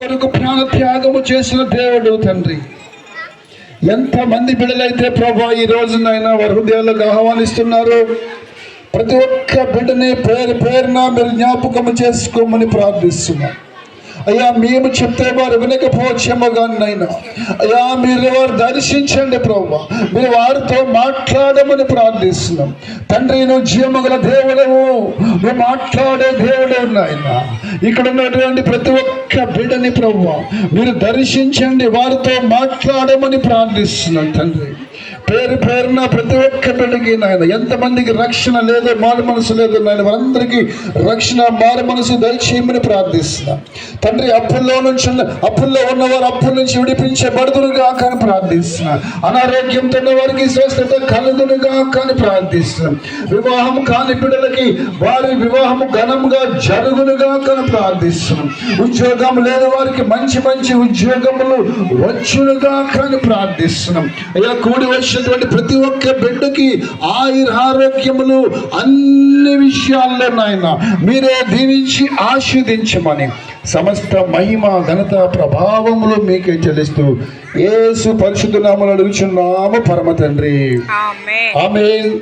కొరకు ప్రాణ త్యాగము చేసిన దేవుడు తండ్రి. ఎంతమంది బిడ్డలైతే ప్రభా ఈ రోజునైనా వారి హృదయాలకు ఆహ్వానిస్తున్నారు. ప్రతి ఒక్క బిడ్డని పేరు పేరున మీరు జ్ఞాపకము చేసుకోమని ప్రార్థిస్తున్నాం. అయ్యా, మేము చెప్తే వారు వినకపోవచ్చేమో కానీ నైనా అయ్యా మీరు వారు దర్శించండి ప్రభు. మీరు వారితో మాట్లాడమని ప్రార్థిస్తున్నాం తండ్రి. నువ్వు జీవమగల దేవుడవు, నువ్వు మాట్లాడే దేవుడు నాయన. ఇక్కడ ఉన్నటువంటి ప్రతి ఒక్క బిడ్డని ప్రభు మీరు దర్శించండి, వారితో మాట్లాడమని ప్రార్థిస్తున్నాం తండ్రి. పేరు పేరున ప్రతి ఒక్క బిడ్డకి నాయన, ఎంతమందికి రక్షణ లేదు, మారు మనసు లేదు నాయన, వారందరికీ రక్షణ మారు మనసు దయచేయమని ప్రార్థిస్తున్నాం తండ్రి. అప్పుల్లో ఉన్నవారు అప్పుల నుంచి విడిపించబడుదురుగా కానీ ప్రార్థిస్తున్నాం. అనారోగ్యంతో ఉన్న వారికి స్వస్థత కలుగునుగా కానీ ప్రార్థిస్తున్నాం. వివాహం కాని బిడ్డలకి వారి వివాహము ఘనంగా జరుగునుగా కానీ ప్రార్థిస్తున్నాం. ఉద్యోగం లేని వారికి మంచి మంచి ఉద్యోగములు వచ్చునుగా కానీ ప్రార్థిస్తున్నాం. అయ్యా, కూడి వచ్చినటువంటి ప్రతి ఒక్క బిడ్డకి ఆరోగ్యములు అన్ని విషయాల్లో నాయన మీరే దీవించి ఆశీర్వదించమని సమస్త మహిమ ఘనత ప్రభావములు మీకే చెల్లిస్తూ యేసు పరిశుద్ధ నామములో అడుగుచున్నాము పరమ తండ్రి. ఆమేన్. ఆమేన్.